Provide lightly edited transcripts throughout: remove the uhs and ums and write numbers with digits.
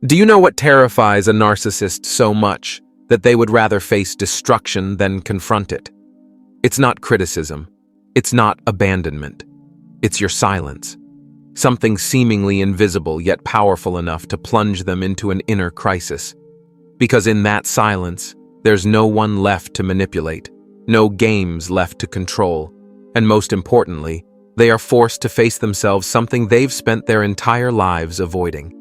Do you know what terrifies a narcissist so much that they would rather face destruction than confront it? It's not criticism. It's not abandonment. It's your silence. Something seemingly invisible yet powerful enough to plunge them into an inner crisis. Because in that silence, there's no one left to manipulate, no games left to control, and most importantly, they are forced to face themselves, something they've spent their entire lives avoiding.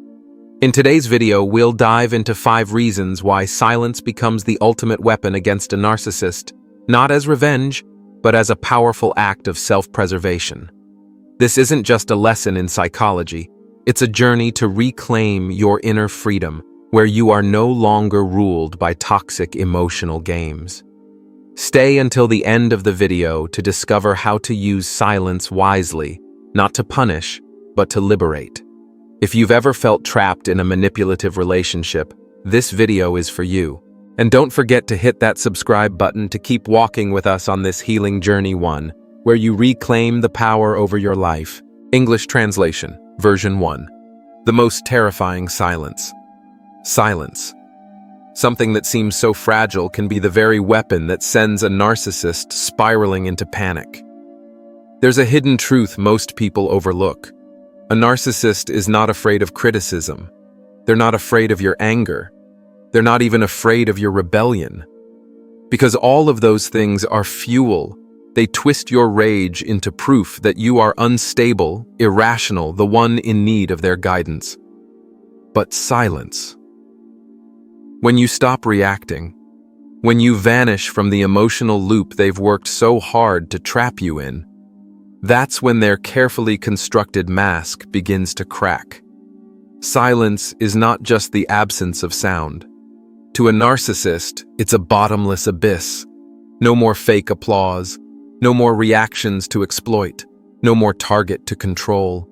In today's video, we'll dive into 5 reasons why silence becomes the ultimate weapon against a narcissist, not as revenge, but as a powerful act of self-preservation. This isn't just a lesson in psychology, it's a journey to reclaim your inner freedom, where you are no longer ruled by toxic emotional games. Stay until the end of the video to discover how to use silence wisely, not to punish, but to liberate. If you've ever felt trapped in a manipulative relationship, this video is for you. And don't forget to hit that subscribe button to keep walking with us on this healing journey 1, where you reclaim the power over your life. English translation, version 1. The most terrifying silence. Silence. Something that seems so fragile can be the very weapon that sends a narcissist spiraling into panic. There's a hidden truth most people overlook. A narcissist is not afraid of criticism. They're not afraid of your anger. They're not even afraid of your rebellion. Because all of those things are fuel. They twist your rage into proof that you are unstable, irrational, the one in need of their guidance. But silence. When you stop reacting, when you vanish from the emotional loop they've worked so hard to trap you in, that's when their carefully constructed mask begins to crack. Silence is not just the absence of sound. To a narcissist, it's a bottomless abyss. No more fake applause, no more reactions to exploit, no more target to control.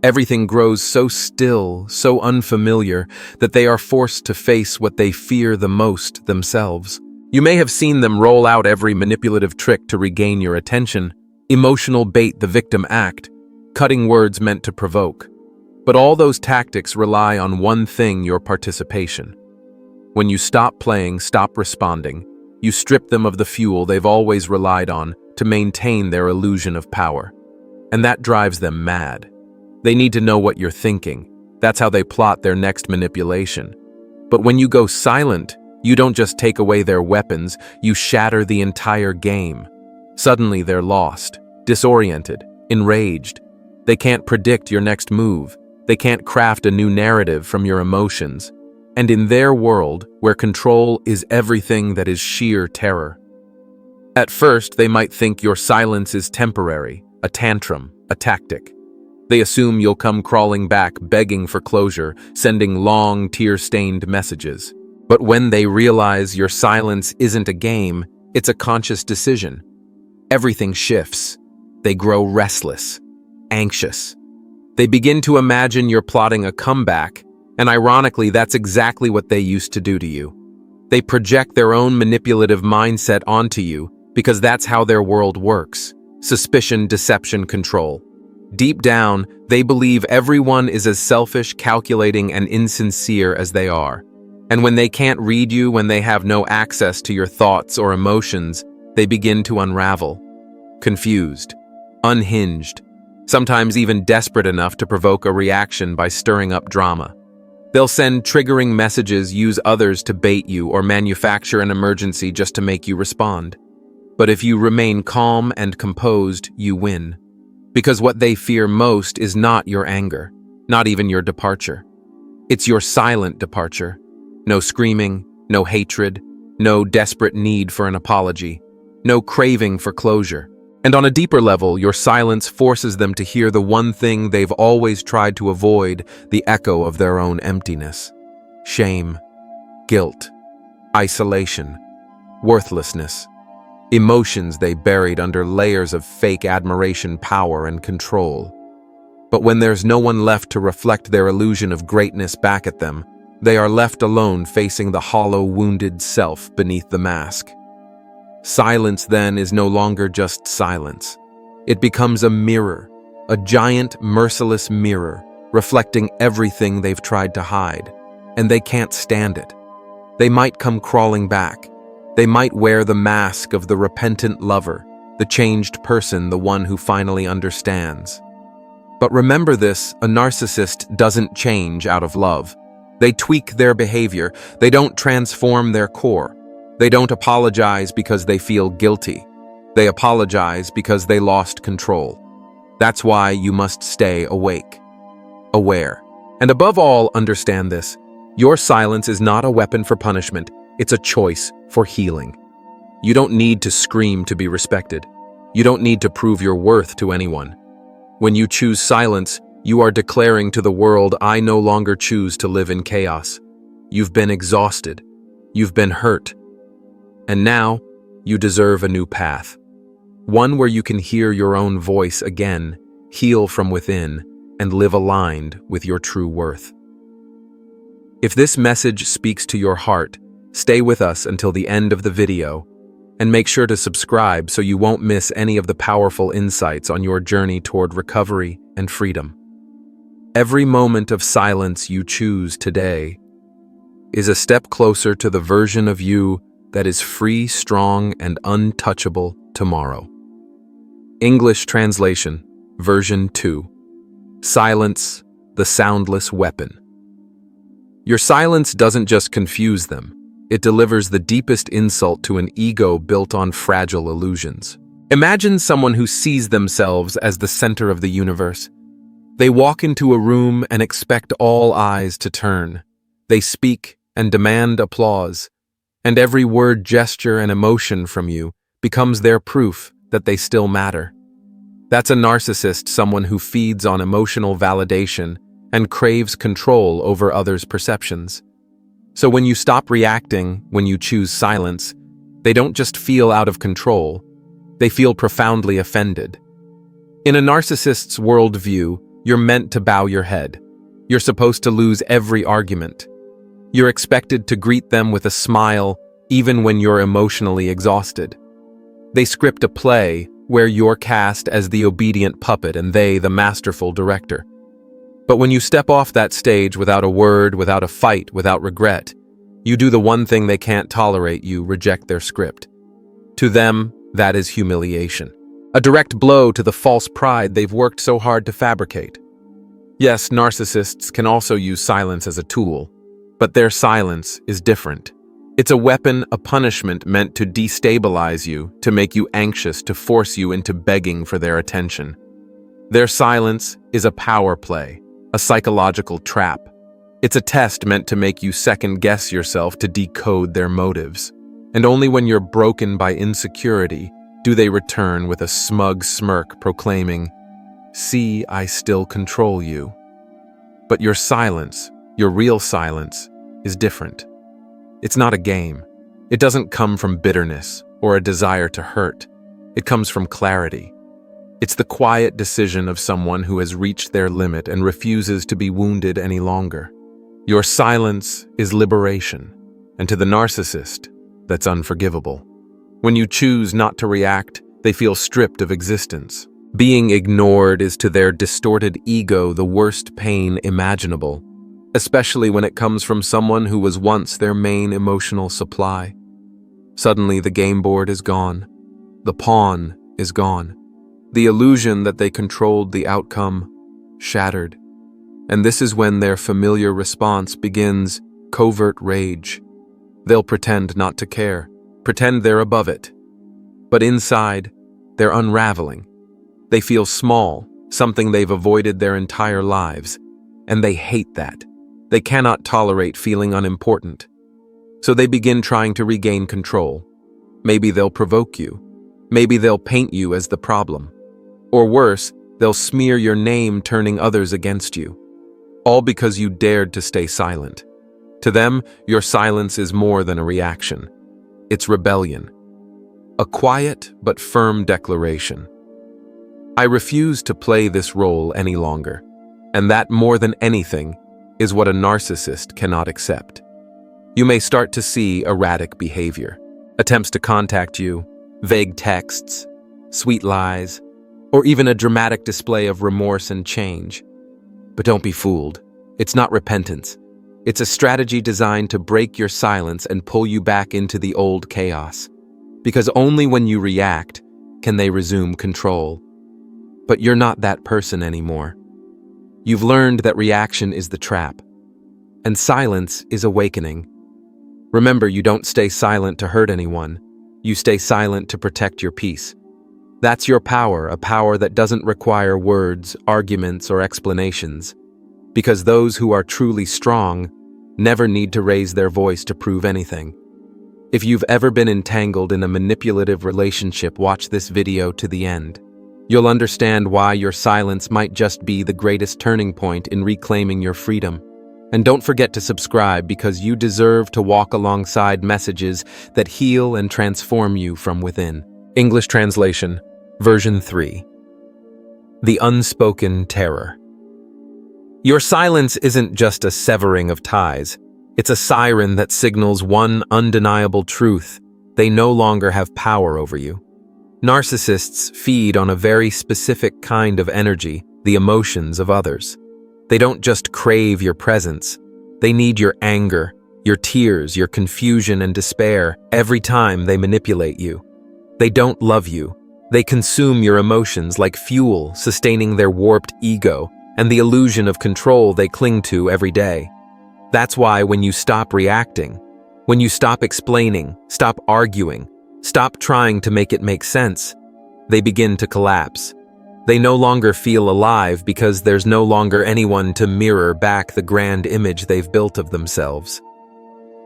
Everything grows so still, so unfamiliar, that they are forced to face what they fear the most themselves. You may have seen them roll out every manipulative trick to regain your attention. Emotional bait, the victim act, cutting words meant to provoke. But all those tactics rely on one thing: your participation. When you stop playing, stop responding, you strip them of the fuel they've always relied on to maintain their illusion of power. And that drives them mad. They need to know what you're thinking. That's how they plot their next manipulation. But when you go silent, you don't just take away their weapons, you shatter the entire game. Suddenly they're lost, disoriented, enraged. They can't predict your next move. They can't craft a new narrative from your emotions. And in their world, where control is everything, that is sheer terror. At first, they might think your silence is temporary, a tantrum, a tactic. They assume you'll come crawling back, begging for closure, sending long, tear-stained messages. But when they realize your silence isn't a game, it's a conscious decision. Everything shifts. They grow restless, anxious. They begin to imagine you're plotting a comeback, and ironically, that's exactly what they used to do to you. They project their own manipulative mindset onto you because that's how their world works. Suspicion, deception, control. Deep down, they believe everyone is as selfish, calculating, and insincere as they are. And when they can't read you, when they have no access to your thoughts or emotions, they begin to unravel. Confused, unhinged, sometimes even desperate enough to provoke a reaction by stirring up drama. They'll send triggering messages, use others to bait you, or manufacture an emergency just to make you respond. But if you remain calm and composed, you win. Because what they fear most is not your anger, not even your departure. It's your silent departure. No screaming, no hatred, no desperate need for an apology, no craving for closure. And on a deeper level, your silence forces them to hear the one thing they've always tried to avoid, the echo of their own emptiness. Shame, guilt, isolation, worthlessness. Emotions they buried under layers of fake admiration, power, and control. But when there's no one left to reflect their illusion of greatness back at them, they are left alone facing the hollow, wounded self beneath the mask. Silence then is no longer just silence. It becomes a mirror, a giant, merciless mirror, reflecting everything they've tried to hide. and they can't stand it. They might come crawling back. They might wear the mask of the repentant lover, the changed person, the one who finally understands. But remember this, a narcissist doesn't change out of love. They tweak their behavior. They don't transform their core. They don't apologize because they feel guilty. They apologize because they lost control. That's why you must stay awake, aware. And above all, understand this. Your silence is not a weapon for punishment. It's a choice for healing. You don't need to scream to be respected. You don't need to prove your worth to anyone. When you choose silence, you are declaring to the world, I no longer choose to live in chaos. You've been exhausted. You've been hurt. And now, you deserve a new path. One where you can hear your own voice again, heal from within, and live aligned with your true worth. If this message speaks to your heart, stay with us until the end of the video, and make sure to subscribe so you won't miss any of the powerful insights on your journey toward recovery and freedom. Every moment of silence you choose today is a step closer to the version of you that is free, strong, and untouchable tomorrow. English translation, version 2. Silence, the soundless weapon. Your silence doesn't just confuse them. It delivers the deepest insult to an ego built on fragile illusions. Imagine someone who sees themselves as the center of the universe. They walk into a room and expect all eyes to turn. They speak and demand applause, and every word, gesture, and emotion from you becomes their proof that they still matter. That's a narcissist, someone who feeds on emotional validation and craves control over others' perceptions. So when you stop reacting, when you choose silence, they don't just feel out of control, they feel profoundly offended. In a narcissist's worldview, you're meant to bow your head. You're supposed to lose every argument. You're expected to greet them with a smile, even when you're emotionally exhausted. They script a play where you're cast as the obedient puppet and they the masterful director. But when you step off that stage without a word, without a fight, without regret, you do the one thing they can't tolerate, you reject their script. To them, that is humiliation. A direct blow to the false pride they've worked so hard to fabricate. Yes, narcissists can also use silence as a tool, but their silence is different. It's a weapon, a punishment meant to destabilize you, to make you anxious, to force you into begging for their attention. Their silence is a power play, a psychological trap. It's a test meant to make you second-guess yourself, to decode their motives. And only when you're broken by insecurity do they return with a smug smirk proclaiming, "See, I still control you." But your silence, your real silence, is different. It's not a game. It doesn't come from bitterness or a desire to hurt. It comes from clarity. It's the quiet decision of someone who has reached their limit and refuses to be wounded any longer. Your silence is liberation, and to the narcissist, that's unforgivable. When you choose not to react, they feel stripped of existence. Being ignored is to their distorted ego the worst pain imaginable, especially when it comes from someone who was once their main emotional supply. Suddenly, the game board is gone. The pawn is gone. The illusion that they controlled the outcome shattered. And this is when their familiar response begins: covert rage. They'll pretend not to care, pretend they're above it. But inside, they're unraveling. They feel small, something they've avoided their entire lives, and they hate that. They cannot tolerate feeling unimportant. So they begin trying to regain control. Maybe they'll provoke you. Maybe they'll paint you as the problem. Or worse, they'll smear your name, turning others against you. All because you dared to stay silent. To them, your silence is more than a reaction. It's rebellion. A quiet but firm declaration. I refuse to play this role any longer. And that, more than anything, is what a narcissist cannot accept. You may start to see erratic behavior. Attempts to contact you, vague texts, sweet lies, or even a dramatic display of remorse and change. But don't be fooled. It's not repentance. It's a strategy designed to break your silence and pull you back into the old chaos. Because only when you react can they resume control. But you're not that person anymore. You've learned that reaction is the trap, and silence is awakening. Remember, you don't stay silent to hurt anyone. You stay silent to protect your peace. That's your power, a power that doesn't require words, arguments, or explanations. Because those who are truly strong never need to raise their voice to prove anything. If you've ever been entangled in a manipulative relationship, watch this video to the end. You'll understand why your silence might just be the greatest turning point in reclaiming your freedom. And don't forget to subscribe, because you deserve to walk alongside messages that heal and transform you from within. English translation, version 3. The Unspoken Terror. Your silence isn't just a severing of ties. It's a siren that signals one undeniable truth: they no longer have power over you. Narcissists feed on a very specific kind of energy, the emotions of others. They don't just crave your presence. They need your anger, your tears, your confusion and despair every time they manipulate you. They don't love you. They consume your emotions like fuel, sustaining their warped ego and the illusion of control they cling to every day. That's why when you stop reacting, when you stop explaining, stop arguing, stop trying to make it make sense, they begin to collapse. They no longer feel alive because there's no longer anyone to mirror back the grand image they've built of themselves.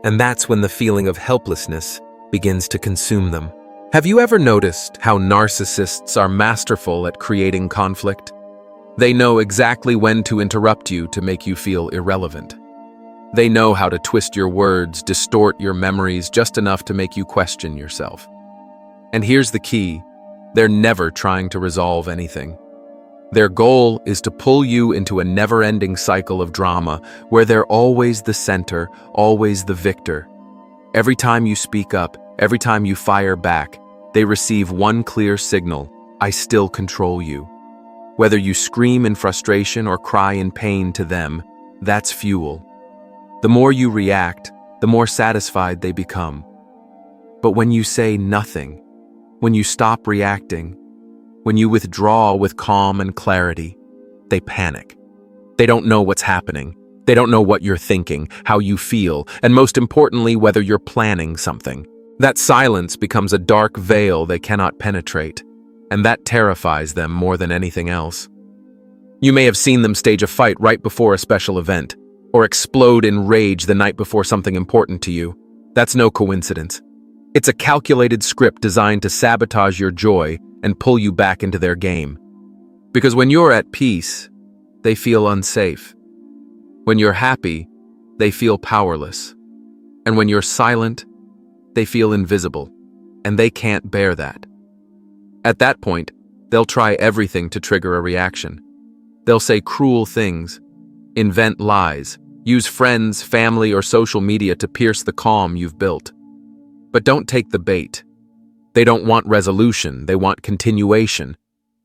And that's when the feeling of helplessness begins to consume them. Have you ever noticed how narcissists are masterful at creating conflict? They know exactly when to interrupt you to make you feel irrelevant. They know how to twist your words, distort your memories just enough to make you question yourself. And here's the key: they're never trying to resolve anything. Their goal is to pull you into a never-ending cycle of drama where they're always the center, always the victor. Every time you speak up, every time you fire back, they receive one clear signal: I still control you. Whether you scream in frustration or cry in pain, to them, that's fuel. The more you react, the more satisfied they become. But when you say nothing, when you stop reacting, when you withdraw with calm and clarity, they panic. They don't know what's happening. They don't know what you're thinking, how you feel, and most importantly, whether you're planning something. That silence becomes a dark veil they cannot penetrate, and that terrifies them more than anything else. You may have seen them stage a fight right before a special event, or explode in rage the night before something important to you. That's no coincidence. It's a calculated script designed to sabotage your joy and pull you back into their game. Because when you're at peace, they feel unsafe. When you're happy, they feel powerless. And when you're silent, they feel invisible, and they can't bear that. At that point, they'll try everything to trigger a reaction. They'll say cruel things, invent lies, use friends, family, or social media to pierce the calm you've built. But don't take the bait. They don't want resolution, they want continuation.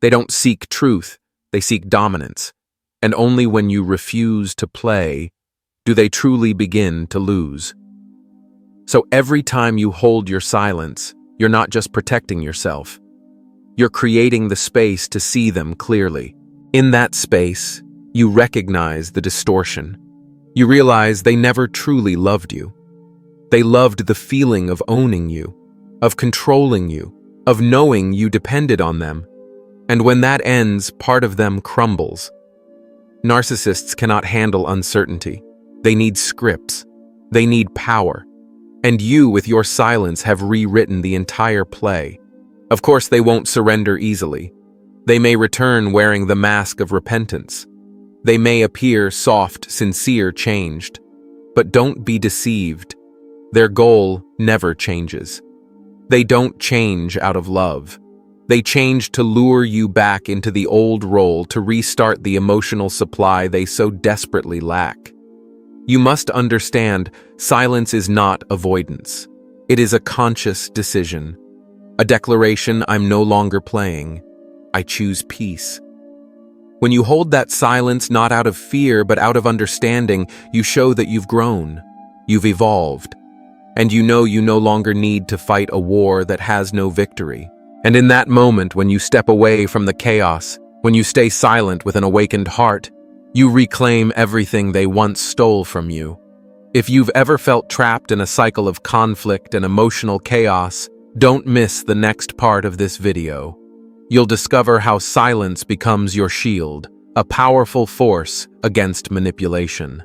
They don't seek truth, they seek dominance. And only when you refuse to play do they truly begin to lose. So every time you hold your silence, you're not just protecting yourself. You're creating the space to see them clearly. In that space, you recognize the distortion. You realize they never truly loved you. They loved the feeling of owning you, of controlling you, of knowing you depended on them. And when that ends, part of them crumbles. Narcissists cannot handle uncertainty. They need scripts. They need power. And you, with your silence, have rewritten the entire play. Of course, they won't surrender easily. They may return wearing the mask of repentance. They may appear soft, sincere, changed. But don't be deceived. Their goal never changes. They don't change out of love. They change to lure you back into the old role, to restart the emotional supply they so desperately lack. You must understand, silence is not avoidance. It is a conscious decision. A declaration: I'm no longer playing. I choose peace. When you hold that silence not out of fear but out of understanding, you show that you've grown, you've evolved, and you know you no longer need to fight a war that has no victory. And in that moment, when you step away from the chaos, when you stay silent with an awakened heart, you reclaim everything they once stole from you. If you've ever felt trapped in a cycle of conflict and emotional chaos, don't miss the next part of this video. You'll discover how silence becomes your shield, a powerful force against manipulation.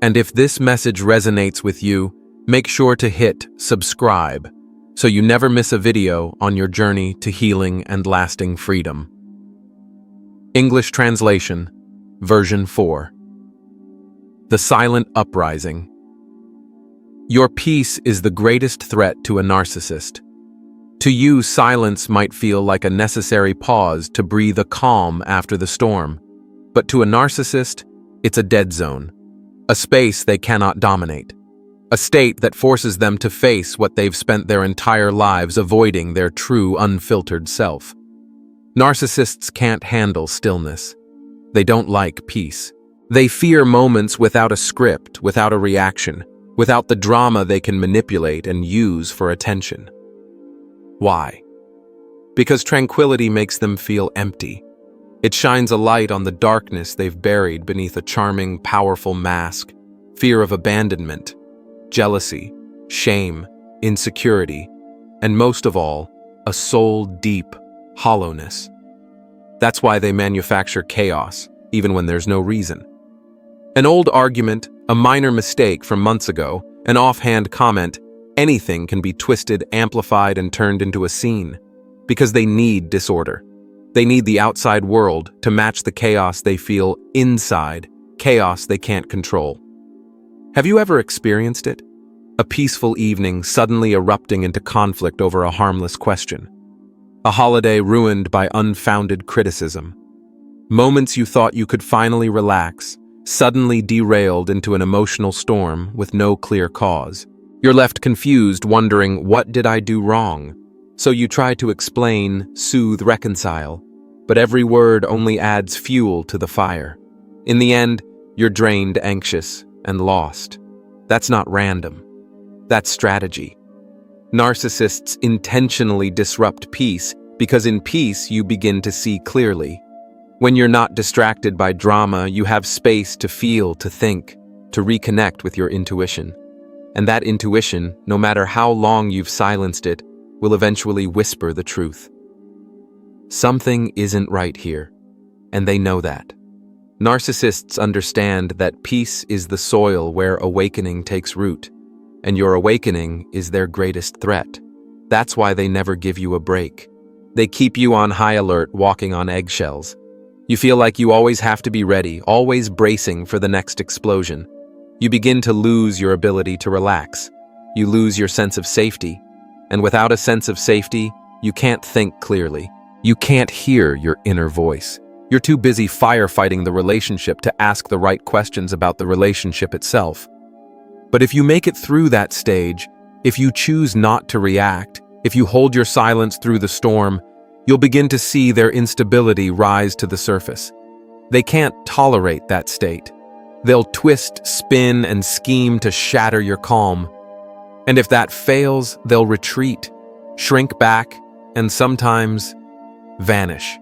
And if this message resonates with you, make sure to hit subscribe so you never miss a video on your journey to healing and lasting freedom. English translation, version 4. The Silent Uprising. Your peace is the greatest threat to a narcissist. To you, silence might feel like a necessary pause to breathe a calm after the storm, but to a narcissist, it's a dead zone, a space they cannot dominate, a state that forces them to face what they've spent their entire lives avoiding, their true, unfiltered self. Narcissists can't handle stillness. They don't like peace. They fear moments without a script, without a reaction, without the drama they can manipulate and use for attention. Why? Because tranquility makes them feel empty. It shines a light on the darkness they've buried beneath a charming, powerful mask: fear of abandonment, jealousy, shame, insecurity, and most of all, a soul-deep hollowness. That's why they manufacture chaos, even when there's no reason. An old argument, a minor mistake from months ago, an offhand comment, anything can be twisted, amplified, and turned into a scene. Because they need disorder. They need the outside world to match the chaos they feel inside, chaos they can't control. Have you ever experienced it? A peaceful evening suddenly erupting into conflict over a harmless question. A holiday ruined by unfounded criticism. Moments you thought you could finally relax, suddenly derailed into an emotional storm with no clear cause. You're left confused, wondering, what did I do wrong? So you try to explain, soothe, reconcile, but every word only adds fuel to the fire. In the end, you're drained, anxious, and lost. That's not random. That's strategy. Narcissists intentionally disrupt peace because in peace you begin to see clearly. When you're not distracted by drama, you have space to feel, to think, to reconnect with your intuition. And that intuition, no matter how long you've silenced it, will eventually whisper the truth. Something isn't right here, and they know that. Narcissists understand that peace is the soil where awakening takes root, and your awakening is their greatest threat. That's why they never give you a break. They keep you on high alert, walking on eggshells. You feel like you always have to be ready, always bracing for the next explosion. You begin to lose your ability to relax. You lose your sense of safety. And without a sense of safety, you can't think clearly. You can't hear your inner voice. You're too busy firefighting the relationship to ask the right questions about the relationship itself. But if you make it through that stage, if you choose not to react, if you hold your silence through the storm, you'll begin to see their instability rise to the surface. They can't tolerate that state. They'll twist, spin, and scheme to shatter your calm. And if that fails, they'll retreat, shrink back, and sometimes vanish.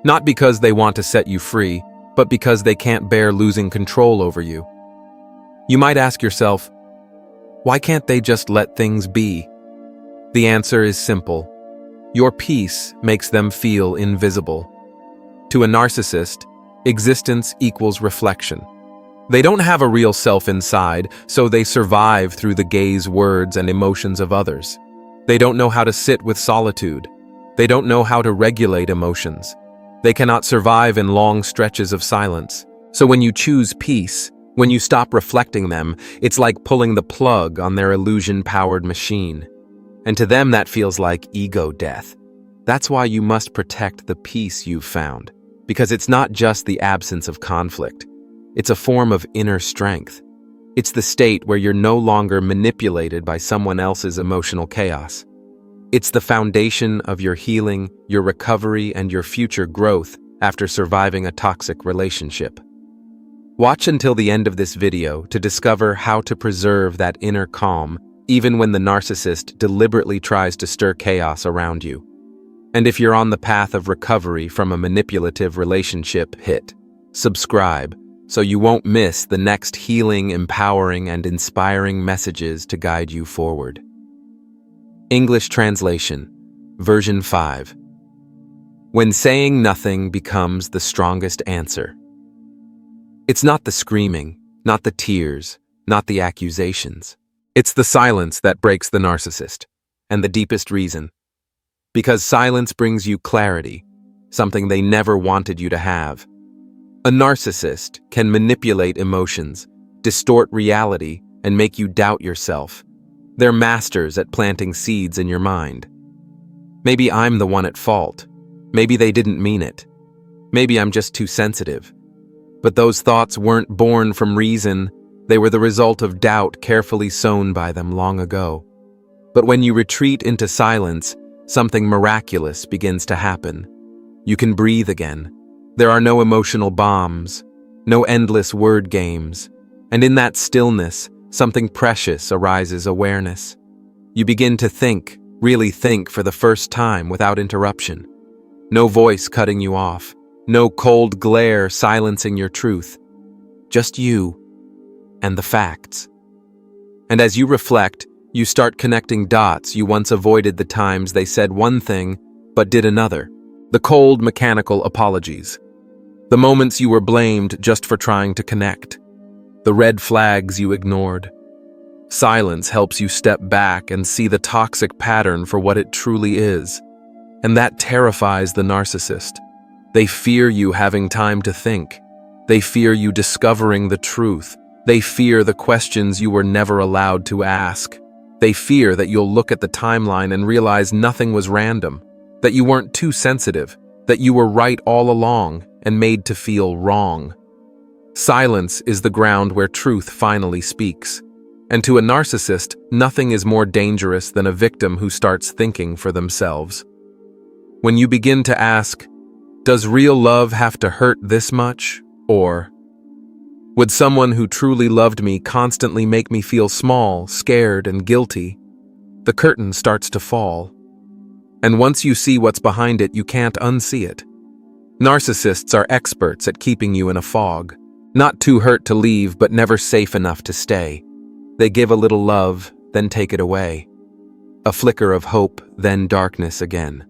Not because they want to set you free, but because they can't bear losing control over you. You might ask yourself, why can't they just let things be? The answer is simple. Your peace makes them feel invisible. To a narcissist, existence equals reflection. They don't have a real self inside, so they survive through the gaze, words, and emotions of others. They don't know how to sit with solitude. They don't know how to regulate emotions. They cannot survive in long stretches of silence. So when you choose peace, when you stop reflecting them, it's like pulling the plug on their illusion-powered machine. And to them that feels like ego death. That's why you must protect the peace you've found, because it's not just the absence of conflict. It's a form of inner strength. It's the state where you're no longer manipulated by someone else's emotional chaos. It's the foundation of your healing, your recovery, and your future growth, after surviving a toxic relationship. Watch until the end of this video to discover how to preserve that inner calm even when the narcissist deliberately tries to stir chaos around you. And if you're on the path of recovery from a manipulative relationship, hit subscribe so you won't miss the next healing, empowering, and inspiring messages to guide you forward. English translation, version 5. When saying nothing becomes the strongest answer. It's not the screaming, not the tears, not the accusations. It's the silence that breaks the narcissist, and the deepest reason. Because silence brings you clarity, something they never wanted you to have. A narcissist can manipulate emotions, distort reality, and make you doubt yourself. They're masters at planting seeds in your mind. Maybe I'm the one at fault. Maybe they didn't mean it. Maybe I'm just too sensitive. But those thoughts weren't born from reason. They were the result of doubt carefully sown by them long ago. But when you retreat into silence, something miraculous begins to happen. You can breathe again. There are no emotional bombs, no endless word games. And in that stillness, something precious arises: awareness. You begin to think, really think for the first time without interruption. No voice cutting you off. No cold glare silencing your truth. Just you and the facts. And as you reflect, you start connecting dots you once avoided: the times they said one thing but did another. The cold, mechanical apologies. The moments you were blamed just for trying to connect. The red flags you ignored. Silence helps you step back and see the toxic pattern for what it truly is. And that terrifies the narcissist. They fear you having time to think. They fear you discovering the truth. They fear the questions you were never allowed to ask. They fear that you'll look at the timeline and realize nothing was random, that you weren't too sensitive, that you were right all along and made to feel wrong. Silence is the ground where truth finally speaks. And to a narcissist, nothing is more dangerous than a victim who starts thinking for themselves. When you begin to ask, does real love have to hurt this much? Or, would someone who truly loved me constantly make me feel small, scared, and guilty? The curtain starts to fall. And once you see what's behind it, you can't unsee it. Narcissists are experts at keeping you in a fog. Not too hurt to leave, but never safe enough to stay. They give a little love, then take it away. A flicker of hope, then darkness again.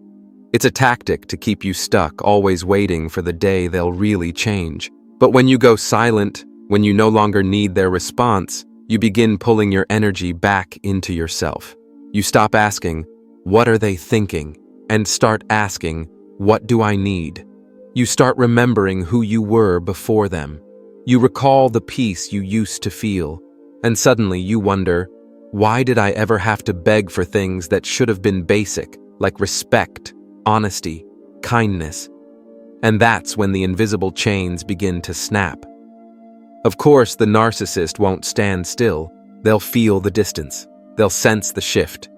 It's a tactic to keep you stuck, always waiting for the day they'll really change. But when you go silent, when you no longer need their response, you begin pulling your energy back into yourself. You stop asking, what are they thinking? And start asking, what do I need? You start remembering who you were before them. You recall the peace you used to feel. And suddenly you wonder, why did I ever have to beg for things that should have been basic, like respect, honesty, kindness? And that's when the invisible chains begin to snap. Of course, the narcissist won't stand still. They'll feel the distance. They'll sense the shift.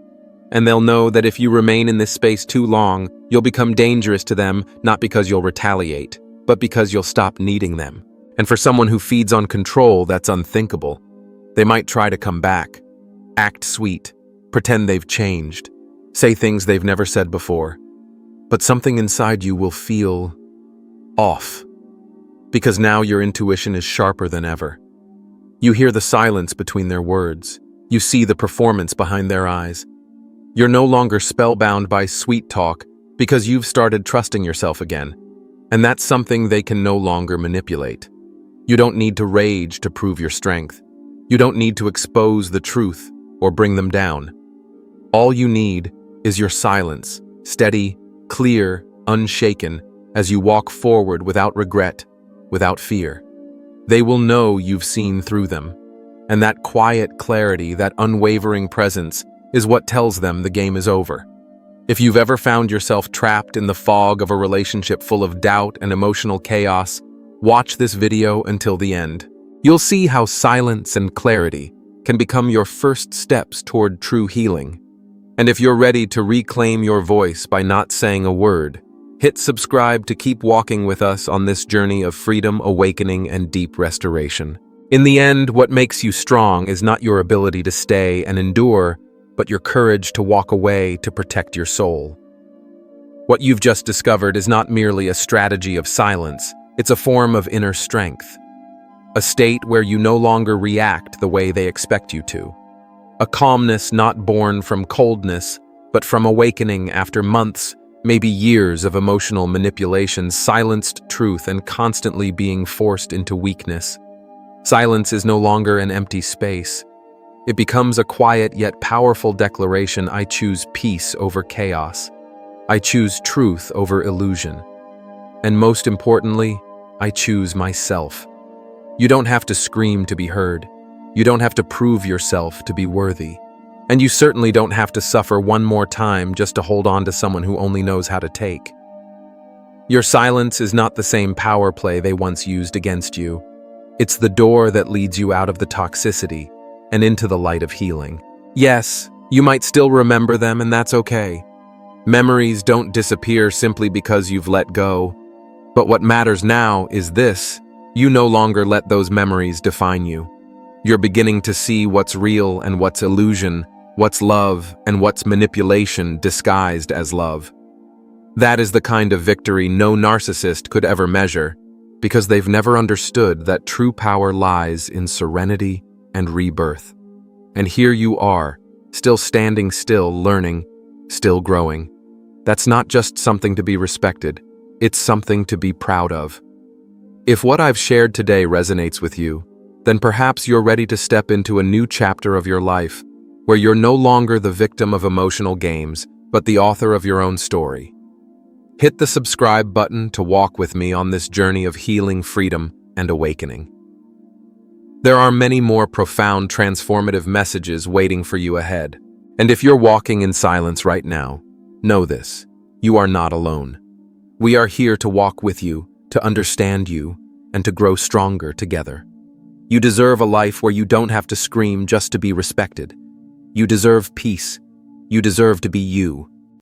And they'll know that if you remain in this space too long, you'll become dangerous to them, not because you'll retaliate, but because you'll stop needing them. And for someone who feeds on control, that's unthinkable. They might try to come back, act sweet, pretend they've changed, say things they've never said before. But something inside you will feel off, because now your intuition is sharper than ever. You hear the silence between their words. You see the performance behind their eyes. You're no longer spellbound by sweet talk because you've started trusting yourself again. And that's something they can no longer manipulate. You don't need to rage to prove your strength. You don't need to expose the truth or bring them down. All you need is your silence, steady, clear, unshaken, as you walk forward without regret, without fear. They will know you've seen through them. And that quiet clarity, that unwavering presence, is what tells them the game is over. If you've ever found yourself trapped in the fog of a relationship full of doubt and emotional chaos, watch this video until the end. You'll see how silence and clarity can become your first steps toward true healing. And if you're ready to reclaim your voice by not saying a word, Hit subscribe to keep walking with us on this journey of freedom, awakening, and deep restoration. In the end, what makes you strong is not your ability to stay and endure, but your courage to walk away to protect your soul. What you've just discovered is not merely a strategy of silence, it's a form of inner strength. A state where you no longer react the way they expect you to. A calmness not born from coldness, but from awakening after months, maybe years of emotional manipulation, silenced truth, and constantly being forced into weakness. Silence is no longer an empty space. It becomes a quiet yet powerful declaration: I choose peace over chaos. I choose truth over illusion. And most importantly, I choose myself. You don't have to scream to be heard. You don't have to prove yourself to be worthy. And you certainly don't have to suffer one more time just to hold on to someone who only knows how to take. Your silence is not the same power play they once used against you. It's the door that leads you out of the toxicity and into the light of healing. Yes, you might still remember them, and that's okay. Memories don't disappear simply because you've let go. But what matters now is this: you no longer let those memories define you. You're beginning to see what's real and what's illusion, what's love and what's manipulation disguised as love. That is the kind of victory no narcissist could ever measure, because they've never understood that true power lies in serenity and rebirth. And here you are, still standing still, learning, still growing. That's not just something to be respected, it's something to be proud of. If what I've shared today resonates with you, then perhaps you're ready to step into a new chapter of your life, where you're no longer the victim of emotional games, but the author of your own story. Hit the subscribe button to walk with me on this journey of healing, freedom, and awakening. There are many more profound, transformative messages waiting for you ahead. And if you're walking in silence right now, know this: you are not alone. We are here to walk with you, to understand you, and to grow stronger together. You deserve a life where you don't have to scream just to be respected. You deserve peace. You deserve to be you.